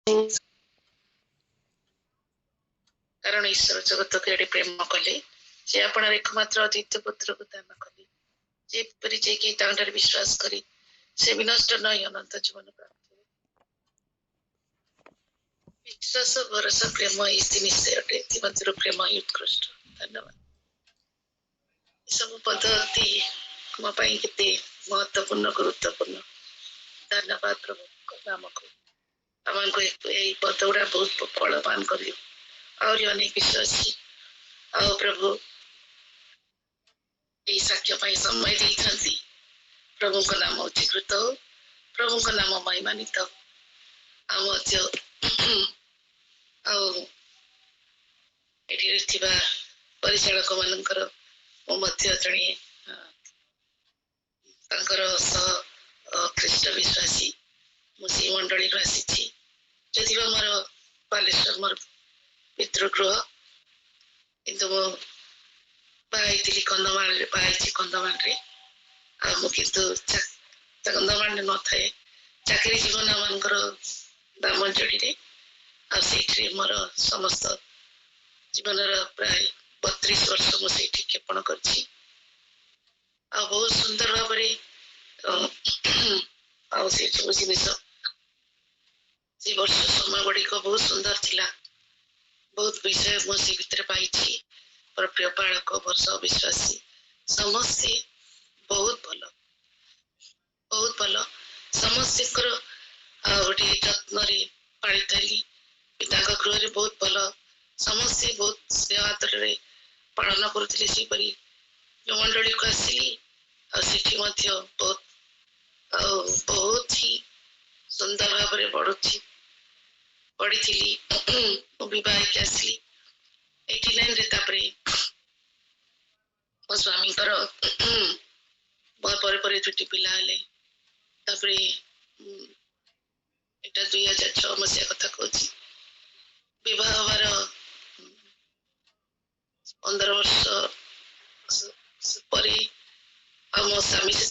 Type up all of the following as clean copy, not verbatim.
कारण ईश्वर जगत को एडे प्रेम कले जे आपण एकमात्र अद्वितीय पुत्र को दान कले जेपरि जे कि तांडर विश्वास करी से विनष्ट न अनंत जीवन प्राप्त विश्वास भरोसा प्रेम इति निश्चय अटे मधुर प्रेम उत्कृष्ट। धन्यवाद। सब पद्धति मो पाई केते महत्वपूर्ण गुरुत्वपूर्ण। धन्यवाद प्रभु नाम को हमको यही पदगुड़ा बहुत फलवान कर और अनेक विश्वासी आओ प्रभु यही साक्ष्य पाई समय देइथंती प्रभु को नाम उच्चीकृत हो प्रभु को नाम महिमान्वित हो एठी परिचालक मानकर मो मध्य जणे ख्रीष्ट विश्वासी मुसी मंडली आसी जदि मोर बालेश्वर मोर पितृगृह किंतु मो बाई कंधमाल बाई कंधमाल कंधमाल न थाए चाकरी जीवन मानकर दामंजड़ी मोर समस्त जीवन प्राय 32 वर्ष मुझे क्षेपण कर बहुत सुंदर भाव जिनिस से वर्ष समय गुड़िक बहुत सुंदर थिला बहुत विषय मुझे भितर पाई पर प्रिय बालक वर्ष विश्वासी समस्त बहुत भल समस्त गोटे जत्न पाई थी पिता गृह बहुत भल समस्ते बहुत स्नेह आदर पालन करुले सेपरी जो मंडली को आसिली बहुत बहुत ही सुंदर भाव में पढ़ी थी बहिक आसली 89 मो स्वामी पर दुटी पिला हेले एटा 2006 मसीहा कथा कहूँ विवाह हमार 15 वर्ष पर मो स्वामी से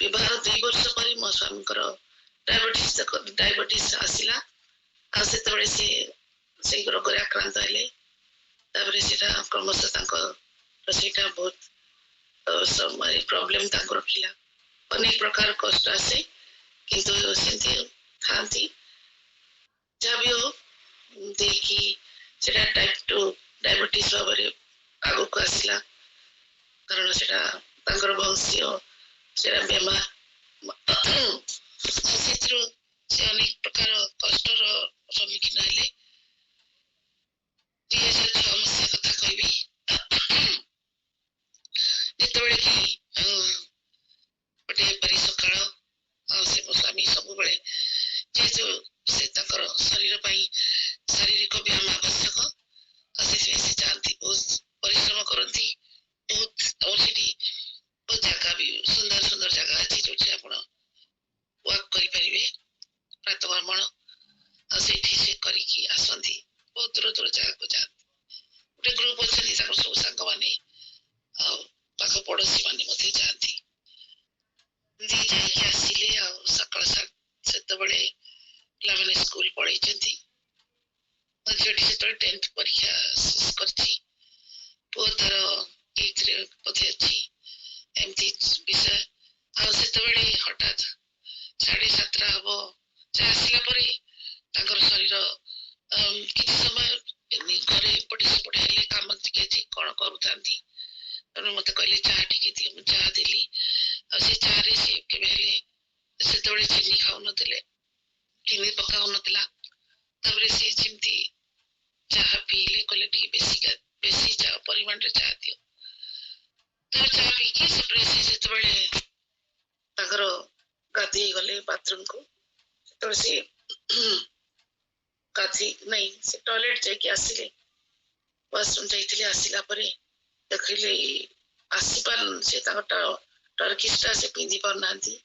विवाह 2 वर्ष पर मो स्वामी डायबिटीज आसला से रोग आक्रांत हेले क्रमश बहुत प्रॉब्लम रखिला अनेक प्रकार कष्ट आसे किंतु सेमती खाती जहाँ भी हो देखी टाइप 2 डायबिटीज भाव आग को आसला कारण से वंशीय बेमार से अनेक प्रकार कष्ट सम्मुखीन हेले 2006 मसीहा कथा कहबी जिते कि गोटे परी सकाल से मो स्वामी सब जेहेतु से शरीर शारीरिक व्यायाम आवश्यक से चाहती बहुत परिश्रम करती बहुत और बहुत जगह भी सुंदर सुंदर जगह अच्छी जो आप वाक करें प्रातः भ्रमण से करके आसती बहुत दूर दूर जगह को जाती गोटे ग्रुप अच्छा सब सांग मैंने पाख पड़ोशी मैंने जाती आसिले सकाल से पे स्कूल पढ़ी झीटी से 10th परीक्षा शेष कर पुओ तार 8th बोधे अच्छी एमती विषय हठात 7:30 हम आसला शरीर कि समय घरे एपटे सेपटे हेले कम कौन करूँ मत कहले चाह टिके दिए मुझे चाह देली से चाह से चीनी खाऊ नथिले चीनी पकाऊ नथिला से चिमती चाह पीले कहले बेसी चाह परिमाण रे चाह दियो तो चाह पीके से गाधी गले बाथरूम को से गाधी नहीं से टॉयलेट जाके आसिले वाशरूम जाइथिले आसिला परे देखिले आसी पार से टर्किस्टा से पिंधि पार नांती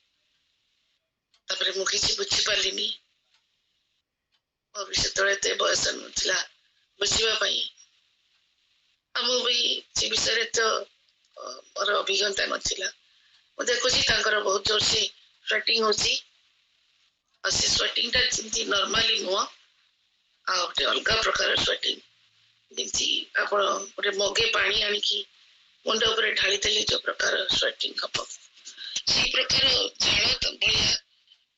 तापरे मु किसी बुझी पालिनी और से बयस नथिला बुझीबा पई हम भी से विषय तो मोर अभिज्ञता नथिला मु देखुची बहुत जोर से फ्लटिंग होची से स्वेटिंग टा जमती नॉर्मली नुह आ गोटे अलग प्रकार स्वेटिंग जमती आपण गोटे मगे पानी आनिकी मुंड उपरे ढाली देले जो प्रकार स्वेटिंग हम से प्रकार झाड़ तंबलिया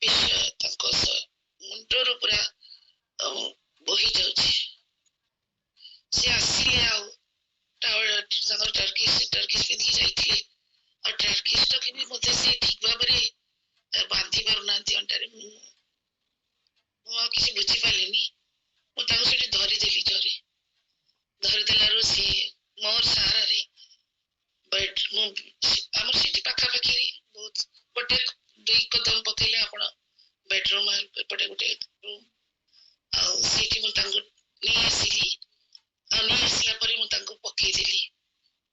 विष तक मुंडर पूरा बोही जाउछि से आसिले आउ टावर टर्किश पिंधि जाइथिले और टर्किश टा कि मते से ठीक भाबरे बांधी पारु नांती अंटारे मु किसी बुझी पालेनी मु ताको सेठी धरि देली जोरे धरि देलारु से मोर सहारा रे बेड मु हमर सेठी पाखा पाखी बहुत गोटे 2 कदम पकेले आपण बेडरूम एपटे गोटे रूम आ सेठी मु ताको नि आसिली आ नि आसिला परे मु ताको पके देली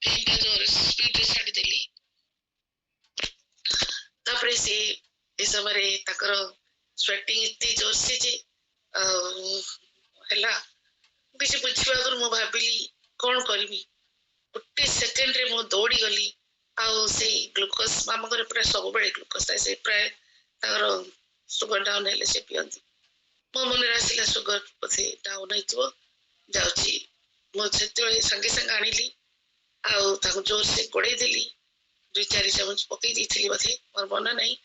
फेंटा जोर स्पीड रे छाडी देली तापरे से ए समरे ताकर स्वेटिंग इतनी जोर से जे हला किसी बुझिबा अगर मु भाबिली कोन करबी गोटे सेकेंड रे मु दौड़ी गली आउ से ग्लूकोज मामा करे पूरा सब बेले ग्लूकोज से प्राय ताकर सुगर डाउन हेले से पियंती मो मन रासिला सुगर पथे डाउन हेतबो जाउची मो सेते संगे संगे आनिली आउ ताको जोर से गोड़े देली 2-4 चमच पकई देथिली बथे मोर मन नहीं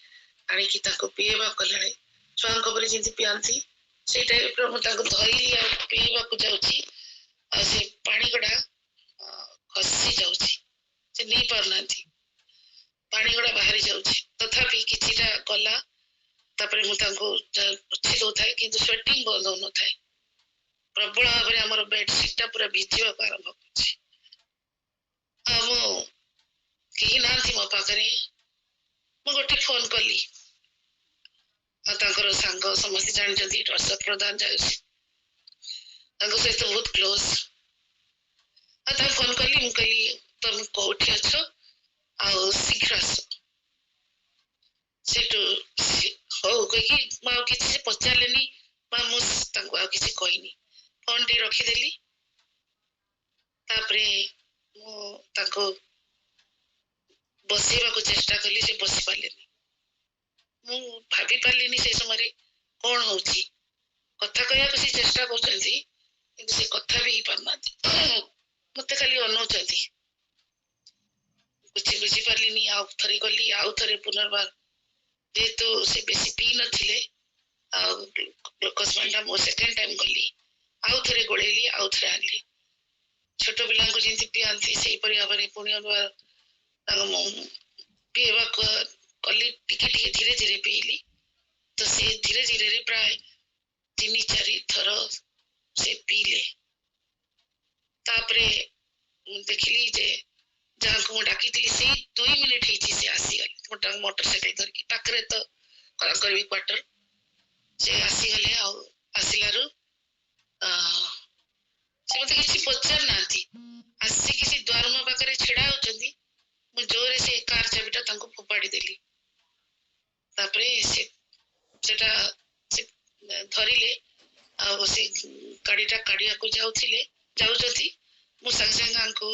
आनी की ताको पिएबा कले छुआ परे जेंती पियांती से टाइप रो मु ताको धइली आ पिएबा को जाउची आ से पानी गडा खसी जाउची से नहीं पारनांती पानी गडा बाहरी जाउची तथापि किछिटा गला तापरे मु ताको उछि दोथाय किंतु स्वेटिंग बंद न थाय प्रबल भाबरे हमर बेडशीट टा पूरा भिजिबा आरंभ होछि आ मु केही नांती मो पाखरे मु गोटे फोन कली तांकर सांग समस्त जानछंती रसद प्रधान जाउछि तांको सहित बहुत क्लोज आ ता फोन कली मु कली तुम कोठी अछो आ शीघ्र आस सेटु हो कहि मा किछि पचालेनी मा मु तांको आ किछि कहिनी फोन टी रखी देली तापरे मु तांको बसेबा को चेष्टा कली से बसी पालेनी मु भाभी पालिनी से समय कौन होची कथा कहया को चेष्टा करछंती किंतु से कथा भी पारनाती मते खाली अनौचंती कुछ बुझी पालिनी आउ थरी गली आउ थरे पुनर्बार जेतु से बेसी पी नथिले आ ग्लूकोज मंडा मो सेकंड टाइम गली आउ थरे गोळेली आउ थरे आनली छोटो पिला को जेंती पियांती सेही परि भाबरे पुणी अनबार ताको पीवा को कली टिके टिके धीरे धीरे पीली तो से धीरे धीरे रे प्राय 3-4 थर से पीले तापरे देखली जे जहाँ को डाकी थी से 2 मिनिट ही से आसी गले मोटा मोटरसाइकिल धरकी पाखरे तो करबी क्वार्टर से आसी गले आ आसिलारु से मते किछि पचार नांती आसी किछि द्वार म पाखरे छिडा होचंदी मु जोरे से कार चाबिटा तांको फोपाडी देली तापरे सेटा से धरिले आ से गाड़ीटा काढ़िया को जाउथिले जाउचथि मु संग संग आंको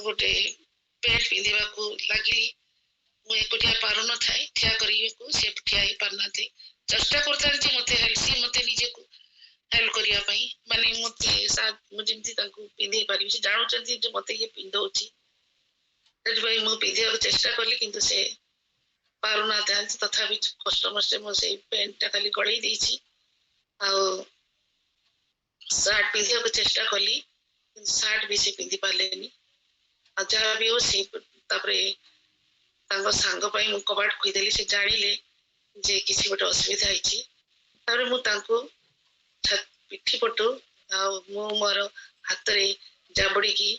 गोटे पेंट पिंधिबा को लागिली मु एकोटिया पारो न थाए ठिया करिए को से ठिया ही पारना थी चेष्टा करतांती मते हेल्प सी मते निजे को हेल्प करिया पई माने मते साथ मु जिंती तांको पिंधि पारिबि से जानुचंती जे मते ये पिंधौची तज भाई मु पिंधिया को चेष्टा करली किंतु से पारो ना था तथापि कस्टमर से मो से पेंट टा खाली गड़ई देछि आ शर्ट पिंधिया को चेष्टा करली शर्ट भी से पिंधि पालेनी आ जहाँ भी हो से तापरे तांको सांग पई मु कबाट खोई देली से जानिले जे किसी गोटे असुविधा हिची तारे मु तांको पिठी पटो आ मु मोर हाथ रे जाबड़ी की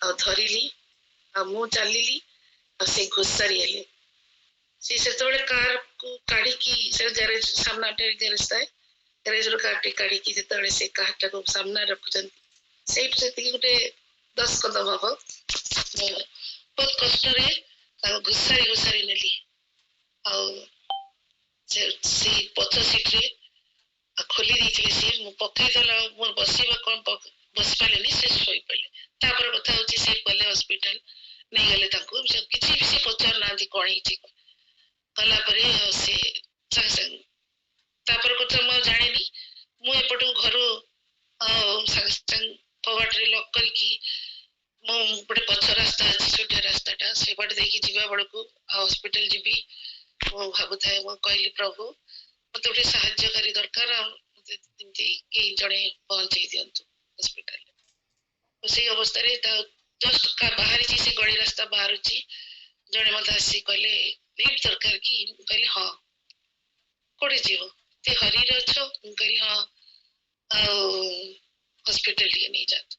आ धरिली आ मु चलिली आ से घुसरी हेले से सेतोले कार को काढी की से गैरेज सामना गैरेज थाए गैरेज रो काढी की सेतोले से कार को सामना रखुचन सेट से गोटे 10 कदम हबो बहुत कष्ट रे ताको घुसरी नेली आ से पछ सीट रे खोली दी से मु पकई देला मोर बसीबा कोन बस पालेनी से सोई पले तापर कथा होची से पले हॉस्पिटल नहीं गले ताको किछि भी से पचार ना दी कोणी छि कला परे से संग संग ତାପରେ କଥା ମୁଁ ଜାଣିନି ମୁଁ ଏପଟୁ ଘରୁ ସାଙ୍ଗେ ସାଙ୍ଗେ କବାଟରେ ଲକ୍ କରିକି ମୁଁ ଗୋଟେ ପଛ ରାସ୍ତା ଅଛି ଛୋଟିଆ ରାସ୍ତାଟା ସେଇପଟେ ଦେଇକି ଯିବା ବେଳକୁ ହସ୍ପିଟାଲ ଯିବି ମୁଁ ଭାବୁଥାଏ ମୁଁ କହିଲି ପ୍ରଭୁ ମତେ ଗୋଟେ ସାହାଯ୍ୟକାରୀ ଦରକାର ଆଉ ମତେ ଯେମିତି କେହି ଜଣେ ପହଞ୍ଚେଇ ଦିଅନ୍ତୁ ହସ୍ପିଟାଲରେ ସେଇ ଅବସ୍ଥାରେ ଜଷ୍ଟ ବାହାରିଛି ସେ ଗଳି ରାସ୍ତା ବାହାରୁଛି ଜଣେ ମତେ ଆସି କହିଲେ ଲିଫ୍ଟ ଦରକାର କି ମୁଁ କହିଲି ହଁ କୋଉଠି ଯିବ ଏତେ ହରିରେ ଅଛ ମୁଁ କହିଲି ହଁ ଆଉ ହସ୍ପିଟାଲ ଟିକେ ନେଇଯାଆନ୍ତୁ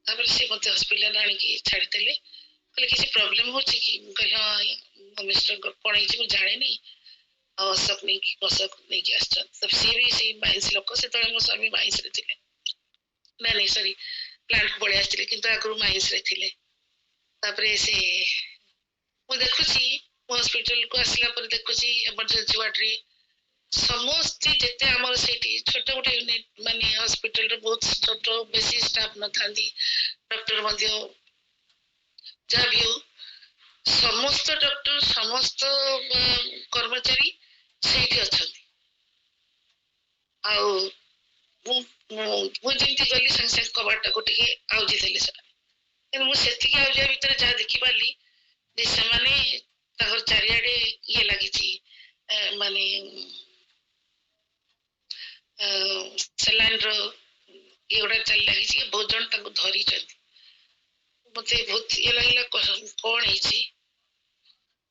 ତାପରେ ସେ ମତେ ହସ୍ପିଟାଲ ଆଣିକି ଛାଡ଼ିଦେଲେ କହିଲେ କିଛି ପ୍ରୋବ୍ଲେମ ହଉଛି କି ମୁଁ କହିଲି ହଁ ମୋ ମିଷ୍ଟରଙ୍କର କଣ ହେଇଛି ମୁଁ ଜାଣିନି ଆଉ ଅଶୋକ ନେଇକି ଆସିଛନ୍ତି ସିଏ ବି ସେଇ ମାଇନ୍ସ ଲୋକ ସେତେବେଳେ ମୋ ସ୍ୱାମୀ ମାଇନ୍ସରେ ଥିଲେ ନାଇଁ ସରି ପ୍ଲାଣ୍ଟକୁ ପଳେଇ ଆସିଥିଲେ କିନ୍ତୁ ଆଗରୁ ମାଇନ୍ସରେ ଥିଲେ ତାପରେ ସେ ମୁଁ ଦେଖୁଛି ମୁଁ ହସ୍ପିଟାଲକୁ ଆସିଲା ପରେ ଦେଖୁଛି ଏମର୍ଜେନ୍ସି ୱାର୍ଡରେ ସମସ୍ତେ ଯେତେ ଆମର ସେଇଠି ଛୋଟ ଗୋଟେ ୟୁନିଟ୍ ମାନେ ହସ୍ପିଟାଲରେ ବହୁତ ଛୋଟ ବେଶୀ ଷ୍ଟାଫ ନଥାନ୍ତି ଡକ୍ଟର ମଧ୍ୟ ଯାହା ବି ହଉ ସମସ୍ତ ଡକ୍ଟର ସମସ୍ତ କର୍ମଚାରୀ ସେଇଠି ଅଛନ୍ତି ଆଉ ମୁଁ ଯେମିତି ଗଲି ସାଙ୍ଗେ ସାଙ୍ଗେ କବାଟଟାକୁ ଟିକେ ଆଉଜି ଦେଲେ ସେମାନେ କିନ୍ତୁ ମୁଁ ସେତିକି ଆଉଜିବା ଭିତରେ ଯାହା ଦେଖିପାରିଲି ଯେ ସେମାନେ ତାଙ୍କର ଚାରିଆଡେ ଇଏ ଲାଗିଛି ମାନେ ସେଲାଇନର ଏଗୁଡା ଚାଲି ଲାଗିଛି ବହୁତ ଜଣ ତାଙ୍କୁ ଧରିଛନ୍ତି ମତେ ବହୁତ ଇଏ ଲାଗିଲା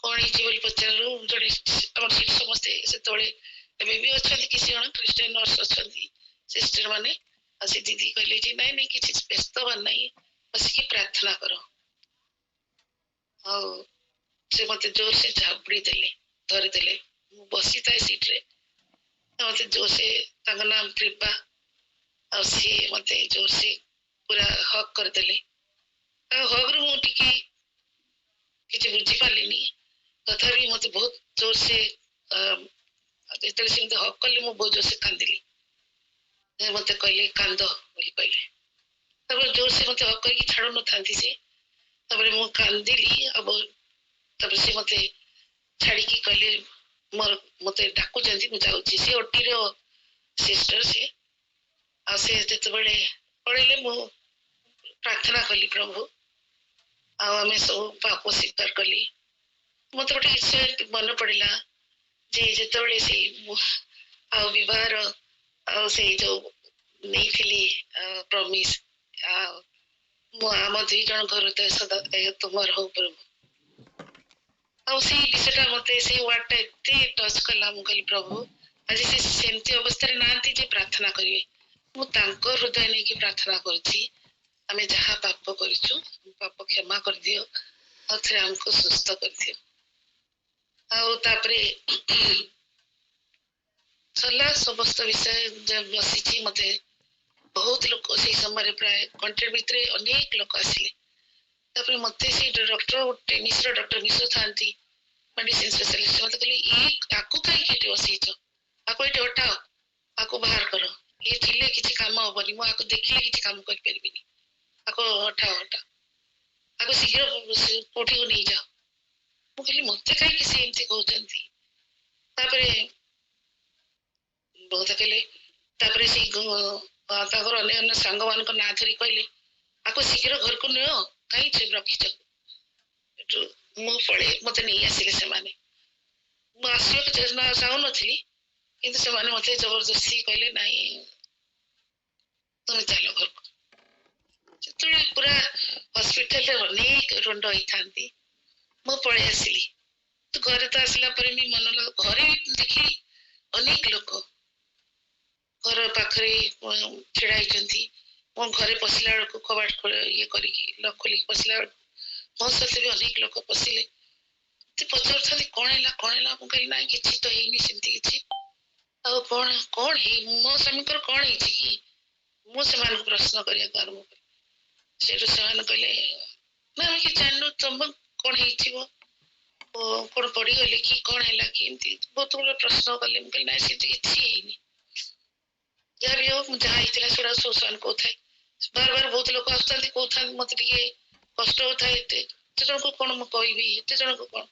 କଣ ହେଇଛି ବୋଲି ପଚାରିଲୁ ଜଣେ ଆମର ସେଠି ସମସ୍ତେ ସେତେବେଳେ ଏବେ ବି ଅଛନ୍ତି କିଛି ଜଣ ଖ୍ରୀଷ୍ଟିଆନ ନର୍ସ ଅଛନ୍ତି ସିଷ୍ଟର ମାନେ ଆଉ ସେ ଦିଦି କହିଲେ ଯେ ନାଇଁ ନାଇଁ କିଛି ବ୍ୟସ୍ତ ହବାର ନାହିଁ ବସିକି ପ୍ରାର୍ଥନା କର ଆଉ ସେ ମତେ ଜୋରସେ ଝାପଡି ଦେଲେ ଧରିଦେଲେ ମୁଁ ବସିଥାଏ ସିଟରେ ମତେ ଜୋରସେ ତାଙ୍କ ନାମ ପ୍ରିପା ଆଉ ସିଏ ମତେ ଜୋରସେ ପୁରା ହକ୍ କରିଦେଲେ ଆଉ ହକରୁ ମୁଁ ଟିକେ କିଛି ବୁଝିପାରିଲିନି ତଥାପି ମତେ ବହୁତ ଜୋରସେ ଯେତେବେଳେ ସେ ମତେ ହକ୍ କଲେ ମୁଁ ବହୁତ ଜୋରସେ କାନ୍ଦିଲି ମତେ କହିଲେ କାନ୍ଦ ବୋଲି କହିଲେ ତାପରେ ଜୋରସେ ମତେ ହକ୍ କରିକି ଛାଡୁନଥାନ୍ତି ସେ ତାପରେ ମୁଁ କାନ୍ଦିଲି ଆଉ ତାପରେ ସେ ମତେ ଛାଡିକି କହିଲେ ମତେ ଡାକୁଛନ୍ତି ମୁଁ ଯାଉଛି ସେ ଓଟିର ସିଷ୍ଟର ସିଏ ଆଉ ସେ ଯେତେବେଳେ ପଳେଇଲେ ମୁଁ ପ୍ରାର୍ଥନା କଲି ପ୍ରଭୁ ଆଉ ଆମେ ସବୁ ପାପ ସ୍ୱୀକାର କଲି ମତେ ଗୋଟେ ଇନସିଡେଣ୍ଟ ମନେ ପଡିଲା ଯେ ଯେତେବେଳେ ସେଇ ଆଉ ବିବାହର ଆଉ ସେଇ ଯୋଉ ନେଇଥିଲି ପ୍ରମିସ ଆଉ ମୁଁ ଆମ ଦୁଇ ଜଣଙ୍କର ସଦା ତୁମର ହଉ ପ୍ରଭୁ ଆଉ ସେଇ ବିଷୟଟା ମତେ ସେଇ ୱାର୍ଡଟା ଏତେ ଟଚ୍ କଲା ମୁଁ କହିଲି ପ୍ରଭୁ ଆଜି ସେ ସେମିତି ଅବସ୍ଥାରେ ନାହାନ୍ତି ଯେ ପ୍ରାର୍ଥନା କରିବେ ମୁଁ ତାଙ୍କ ହୃଦୟ ନେଇକି ପ୍ରାର୍ଥନା କରୁଛି ଆମେ ଯାହା ପାପ କରିଛୁ ପାପ କ୍ଷମା କରିଦିଅ ଆଉ ଥରେ ଆମକୁ ସୁସ୍ଥ କରିଦିଅ ଆଉ ତାପରେ ସରିଲା ସମସ୍ତ ବିଷୟ ବସିଛି ମତେ ବହୁତ ଲୋକ ସେଇ ସମୟରେ ପ୍ରାୟ ଘଣ୍ଟେ ଭିତରେ ଅନେକ ଲୋକ ଆସିଲେ ତାପରେ ମତେ ସେଇ ଡକ୍ଟର ଟେନିସର ଡକ୍ଟର ମିଶ୍ର ଥାନ୍ତି ମେଡିସିନ ସ୍ପେଶାଲିଷ୍ଟ ମତେ କହିଲେ ଆକୁ କାହିଁକି ଏଠି ବସେଇଛ ଆକୁ ଏଠି ହଟାଅ ଆକୁ ବାହାର କର ଇଏ ଥିଲେ କିଛି କାମ ହବନି ମୁଁ ଆକୁ ଦେଖିଲେ କିଛି କାମ କରିପାରିବିନି ଆକୁ ହଟାଅ ଆକୁ ଶୀଘ୍ର କୋଉଠିକୁ ନେଇଯାଅ ମୁଁ କହିଲି ମତେ କାହିଁକି ସେ ଏମିତି କହୁଛନ୍ତି ତାପରେ ବହୁତ କହିଲେ ତାପରେ ସେଇ ତାଙ୍କର ଅନ୍ୟାନ୍ୟ ସାଙ୍ଗମାନଙ୍କ ନାଁ ଧରି କହିଲେ ଆକୁ ଶୀଘ୍ର ଘରକୁ ନିଅ କାହିଁକି ରଖିଛ ଏଠୁ ମୁଁ ପଳେଇ ମତେ ନେଇ ଆସିଲେ ସେମାନେ ମୁଁ ଆସିବାକୁ ଚାହୁଁନଥିଲି କିନ୍ତୁ ସେମାନେ ମତେ ଜବରଦସ୍ତି କହିଲେ ନାଇଁ ତମେ ଚାଲ ଘରକୁ ସେତେବେଳେ ପୁରା ହସ୍ପିଟାଲରେ ଅନେକ ରୁଣ୍ଡ ହେଇଥାନ୍ତି ମୁଁ ପଳେଇ ଆସିଲି ଘରେ ତ ଆସିଲା ପରେ ବି ମନ ଘରେ ଦେଖିଲି ଅନେକ ଲୋକ ଘର ପାଖରେ ଛିଡା ହେଇଛନ୍ତି ମୋ ଘରେ ପଶିଲା ବେଳକୁ କବାଟ ଇଏ କରିକି ଲକ୍ ଖୋଲିକି ପଶିଲା ବେଳକୁ ମୋ ସହିତ ବି ଅନେକ ଲୋକ ପଶିଲେ ସେ ପଚାରୁଛନ୍ତି କଣ ହେଲା ମୁଁ କହିଲି ନାଇଁ କିଛି ତ ହେଇନି ସେମିତି କିଛି ଆଉ କଣ ହେଇ ମୋ ସ୍ୱାମୀଙ୍କର କଣ ହେଇଛି କି ମୁଁ ସେମାନଙ୍କୁ ପ୍ରଶ୍ନ କରିବାକୁ ଆରମ୍ଭ କଲି ସେଠୁ ସେମାନେ କହିଲେ ନା ଆମେ କିଛି ଜାଣିନୁ ତମ କଣ ହେଇଥିବ କଣ ପଡିଗଲେ କି କଣ ହେଲା କି ଏମିତି ବହୁତ ଗୁଡେ ପ୍ରଶ୍ନ କଲେ ମୁଁ କହିଲି ନାଇଁ ସେମିତି କିଛି ହେଇନି ଯାହା ବି ହଉ ମୁଁ ଯାହା ହେଇଥିଲା ସେଗୁଡା ସବୁ ସେମାନେ କହୁଥାଏ ବାର ବାର ବହୁତ ଲୋକ ଆସୁଥାନ୍ତି କହୁଥାନ୍ତି ମତେ ଟିକେ କଷ୍ଟ ହଉଥାଏ ଏତେ ଜଣଙ୍କୁ କଣ ମୁଁ କହିବି ଏତେ ଜଣଙ୍କୁ କଣ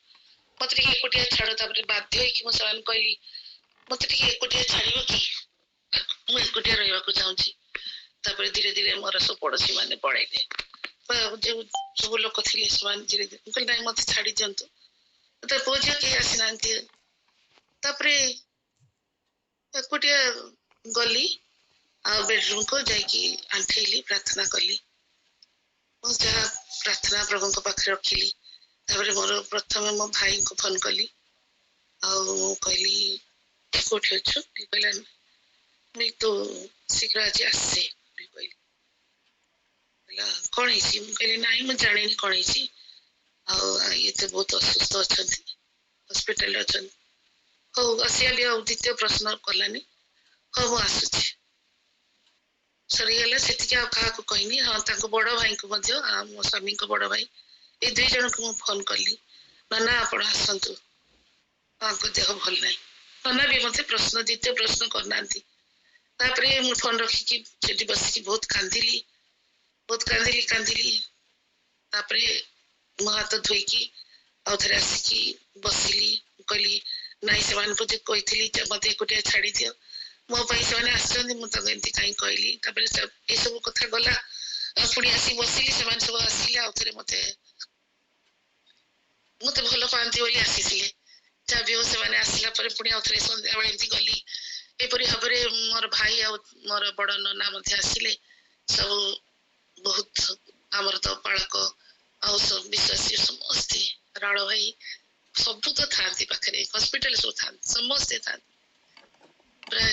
ମତେ ଟିକେ ଏକୁଟିଆ ଛାଡ ତାପରେ ବାଧ୍ୟ ହେଇକି ମୁଁ ସେମାନଙ୍କୁ କହିଲି मते टिके एकुटिया छाड़िबो कि मु एकुटिया रहबाकू चाहूची तापर धीरे धीरे मोर सब पड़ोसी माने पळाइले जो सब लोक थिले समान धीरे धीरे कहले नाही मते छाड़ी दियंतु तो पूजा के आसी नांती तापर एकुटिया गली आ बेडरूम को जाइकी आंठेली प्रार्थना कली मो जहाँ प्रार्थना प्रभु को पाखे रखिली तापर मोर प्रथम मो भाई को फोन कली कहली कोठी अच्छु कहला मैं तो शीघ्र आज आसे कहली कौन है कहली ना मुझे जानी कौन है ये तो बहुत असुस्थ अच्छा हस्पिटाल अच्छा हौ आसियाली द्वितीय प्रश्न कलानी हाँ मु आसुची सरीगला से क्या कहनी हाँ बड़ भाई को मो स्वामी को बड़ भाई ये दुई जन को फोन कली नाना आप आसतु देह भल ना नाना भी मत प्रश्न द्वितीय प्रश्न करना मु फोन रखिकी बसिकी बहुत कांदिली मो हाथ धोईकी आउ थे आसिकी बसिली कहली नाई से कही मत एकुटिया छाड़ी दियो मो से आसमती कहीं कहली ये सब कथा गला पुणी आसी बसिली सब आसिले आउ थे मत मत भल पाती बोली आसी जहाँ भी से आसला पुणी आउ थे सन्ध्या बेले एमती गली एपरी भाव में मोर भाई आ मोर बड़ नना आसिले सब बहुत आमर तो पाड़क आ सब विश्वासी समस्ते राड़ भाई सब तो था पाखे हस्पिटाल सब था समस्ते था प्राय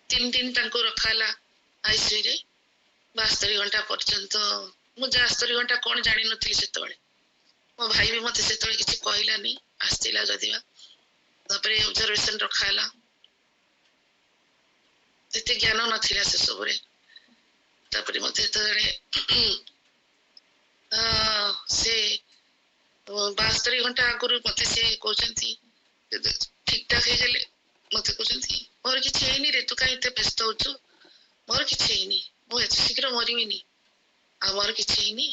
तीन दिन रखाला आईसीयू रे 72 घंटा पर्यंत मु 72 घंटा कौन जानी नथी से मो भाई भी मत से किसी कहलानी आसला जदिवा ऑब्जर्वेशन रखाला एते ज्ञान नथिला से सब रे मत से 72 घंटा आगुरी मत से कहते ठीक ठाक हो गले मत कहते मोर किसी है रे तू कहीं व्यस्त हो मोर किसी है मुझे शीघ्र मरबिनी आ मोर किसी है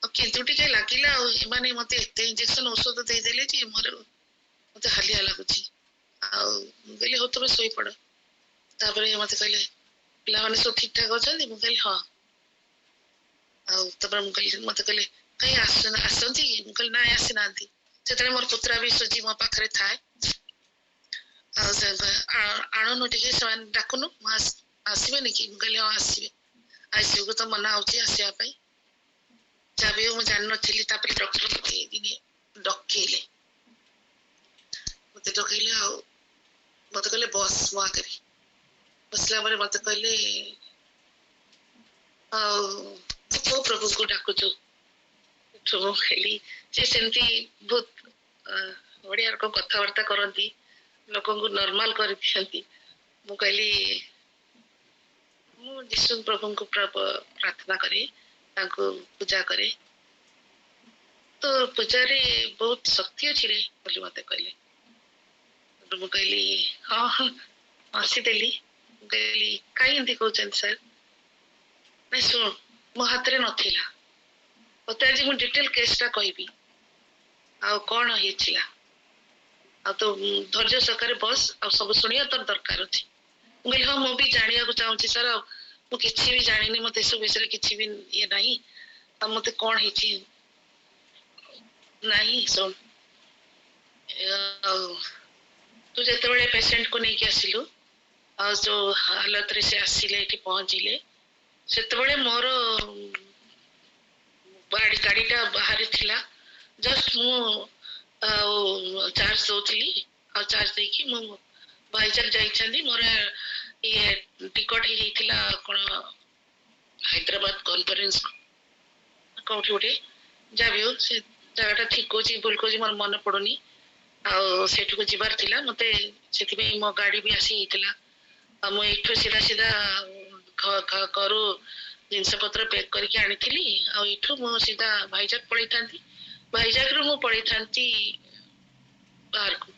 किंतु टिके लगिला माने मते एते इंजेक्शन औषध दे देले जे मोर मते हालिया लागुची आ कहले हो तुम सोई पड़ तापर मते कहले पिला माने सब ठीक ठाक अछंती मु कहले हां आ तापर मु कहले मते कहले कहीं आसंती मु कहले ना आसी नांती सेतरे मोर पुत्रा भी सोजी मो पाखरे थाए आ आणनु टिके समान डाकुनु आसीबे नेकी मु कहले हां आसीबे आईसीयू को तो मना होची आसिया पई जब भी मुझे जान नथली तापर डॉक्टर मते दिने डकेले मते डकेले आ मते कहले बस वा करी बसला बारे मते कहले आ तो प्रभु को डाकुचो तो खेली जे सेंती बहुत बढ़िया को कथा वार्ता करंती लोकन को नॉर्मल कर दियंती मु कहली मु यीशु प्रभु को प्रार्थना करे ताको पूजा करे तो पूजा रे बहुत शक्ति अच्छी रे बोली मते कहले मु कहली हाँ हसी देली कहली कहीं एमती कहते सर नहीं शुण मो हाथ में नथिला मत आज मुझे डिटेल केसटा कहबी आ कौन होइछिला आ तो धैर्य सहकारे बस आ सब शुणिया तोर दरकार अछि मु कहली हाँ मु भी जानिया को चाहूची सर मु किछि भी जानिनी मते सब विषय किछि भी ये नहीं आ मते कौन होइछि नहीं सुन तू जते बड़े पेशेंट को नहीं आसिलु आ जो हालत रे से आसिले एठी पहुंचिले सेते बड़े मोर गाड़ीटा बाहर थिला जस्ट मु चार्ज दोथली आ चार्ज देकी मु भाईजाक जाइछंदी मोर ये टिकट ही थिला कोन हैदराबाद कॉन्फ्रेंस कोठी उठे जाबियो से जगह ठीक कोची भूल कोची मोर मन पड़ुनी आ सेठू को जिबार थिला मते सेति में मो गाड़ी भी आसी हितला आ मो इठो सीधा सीधा करू जिनस पत्र पैक करके आनी थिली आ इठो मो सीधा भाईजाक पळै थांती भाईजाक रो मो पळै थांती बाहर को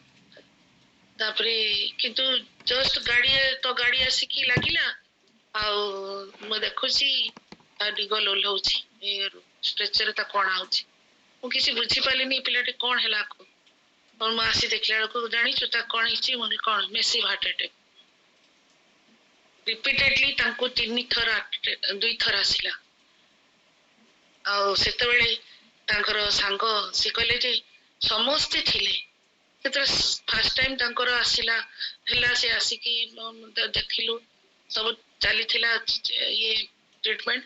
तापरे किंतु जस्ट गाड़ी आसी की लागिला आ मो देखुची आ डिगल ओल्हौची ए स्ट्रेचर ता कोन आउची मु किसी बुझी पालिनी पिलाटे कोन हैला को और मैं आसी देखला बेलू जानी कौन है कौन मेसिव हार्ट अटैक रिपीटेडली 3 थर 2 थर आसला आर सांग सी कहले जे समस्ते थिले फास्ट टाइम आसला से आसिकी देखिलु सब चली ये ट्रीटमेंट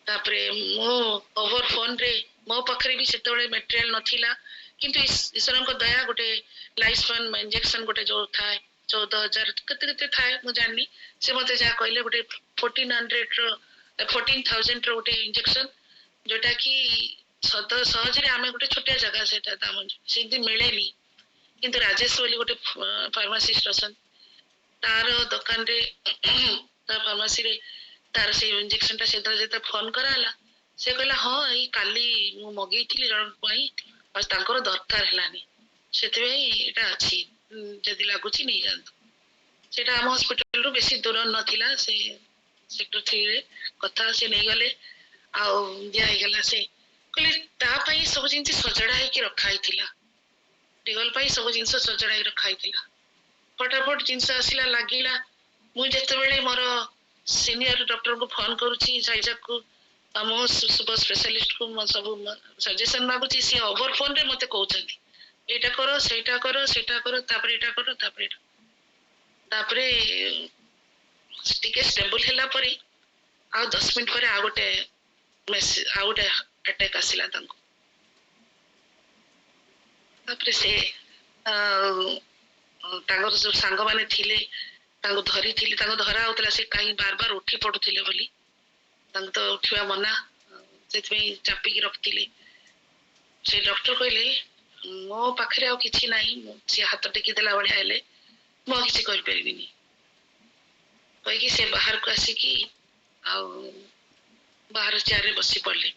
तापरे मो ओवर फोन रे मो पाखरे भी सेतबेले मटेरियल नथिला किंतु ईश्वर को दया गोटे लाइफ स्पैन इंजेक्शन गोटे जो थाए 14,000 केते थाए मु जाननी से मते जा कहले गोटे 14,000 रो गोटे इंजेक्शन जोटा कि सहज रे आमे गोटे छोटे जगह सेटा दाम सेंती मिलेनी किंतु राजेश बोली गोटे फार्मासिस्ट असन तार दुकान रे तार फार्मेसी रे तार से इंजेक्शन टा से फोन कराला से कहला हाँ ये काली मु मगई थिली जण पई और तांकर दरकार हलानी सेते एटा अछि जदि लागुची नहीं जानतो सेटा हम हॉस्पिटल रो बेसी दूर नथिला से सेक्टर 3 रे कथा से नहीं गले आ दिया हे गला से कहले ता पई सब जिंस सजड़ा है कि रखा हिथिला टिगल पई सब जिंस सजड़ा है रखा हिथिला फटाफट जिंस आसिला लागिला मु जते बेले मोर सीनियर डॉक्टर को फोन करूची साइजा को मो सुपर स्पेशलिस्ट को सब सजेशन मागुची से ओवर फोन रे मते कहउछंती एटा करो सेटा तापरे एटा करो तापरे टिके स्टेबल हैला परे आ 10 मिनिट परे आ गोटे मैसेज आ गोटे अटैक आसिला तांको तापरे से तांगर जो सांग माने थिले तांको धरी थिले तांको धरा होतला से काई बार बार उठी पडुथिले बोली तांको तो उठिवा मना सेतमे चापी की रखथिले से डॉक्टर कहले मो पाखरे आ किछि नाही से हाथ टेकी देला बढिया हेले मो किछि कर परिबिनी कहि कि से बाहर को आसी कि आ बाहर चेयर रे बसी पड़ले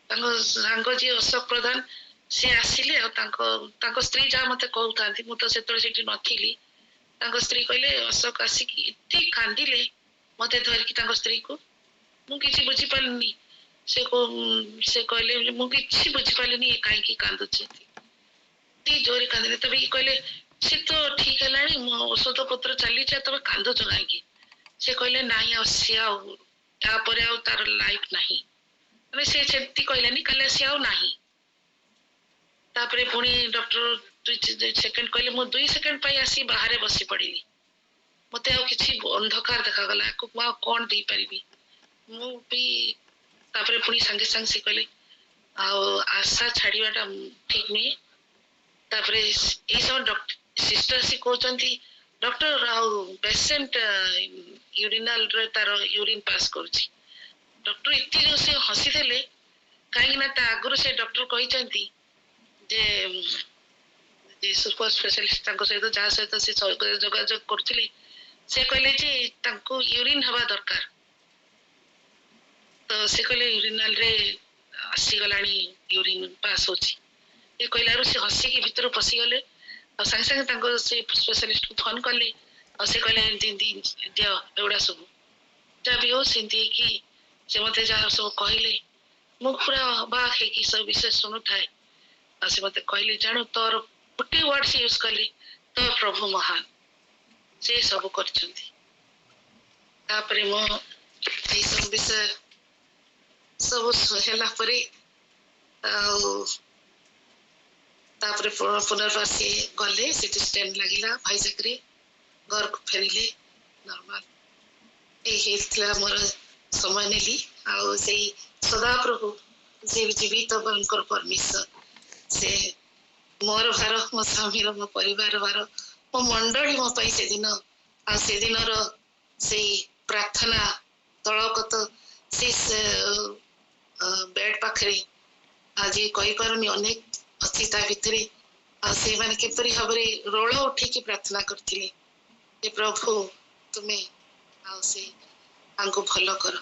तांको सांग जी अशोक प्रधान से आसिले आ तांको स्त्री जा मते कहउतांती मु तो सेतरे सेठी नथिली तांको स्त्री कहले अशोक आसी कि इति कांदिले मते धर कि तांको स्त्री को मु किछि बुझी पालनी से कहले मु किछि बुझी पालनी काई की कांदुछि ती जोरे कांदिले तबे कहले से तो ठीक हलानी मो औषध पत्र चली छ तबे कांदो जगाई की से कहले नाही आसिया या परे आ तार लाइफ नाही अबे से सेती कहलेनी कले से आ नाही तापरे पुणी डॉक्टर 2 सेकंड कहले मु 2 सेकंड पाई आसी बाहर बसी पड़िली मते आ किछि अंधकार देखा गला को मा कोन दे परिबी मु भी तापरे पुणी संगे संग से कहले आ आशा छाड़ीवाटा ठीक नहीं तापरे ए सब डॉक्टर सिस्टर से कहचंती डॉक्टर राउ पेशेंट यूरिनल रे तार यूरिन पास करछि डॉक्टर इति जो से हसी देले काहे ना ता आगुर से डॉक्टर कहिचंती जे सुपर स्पेशलिस्ट तांको सहित जा सहित से जोगाजोग करथिले से कहले जे तांको यूरिन हवा दरकार तो से कहले यूरिनल रे आसी गलानी यूरिन पास होछि ए कहलारु से हसी के भीतर पसी गले और संग संग तांको से स्पेशलिस्ट को फोन करले और से कहले दिन दियो एउडा सब जा भी हो सिंती की से मते जा सब कहले मु पूरा बाक है कि सब विषय सुनु थाए और से मते कहले जानो तोर पुटी वर्ड से यूज करले तो प्रभु महान से सब करछंती तापरे मो ए सब विषय सब हेला परे तापरे पुनर्वार से गले सिटी स्टैंड लागिला भाई जाकरी घर को फेरिले नॉर्मल ए हेतला मोर समय नेली आ से सदा प्रभु जे जीवित बनकर परमेश्वर से मोर भार मो स्वामी रो मो परिवार भार मो मंडली मो पई से दिन आ से दिन रो से प्रार्थना तळकत से बेड पाखरे आज कहि पारुनी अनेक अच्छी ता भितरे आ से माने केपरि हबरे रोळ उठी की प्रार्थना करथिले हे प्रभु तुमे आ से आंको भलो कर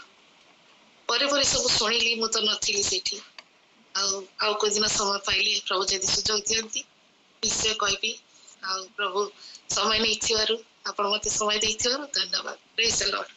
परे परे सब सुनिली मु तो नथिली सेठी आ को दिन समय पाइले प्रभु जदि सुजोग दियंती निश्चय कहबी आ प्रभु समय नै थिवारु आपण मते समय दैथिवारु धन्यवाद प्रेज द लॉर्ड।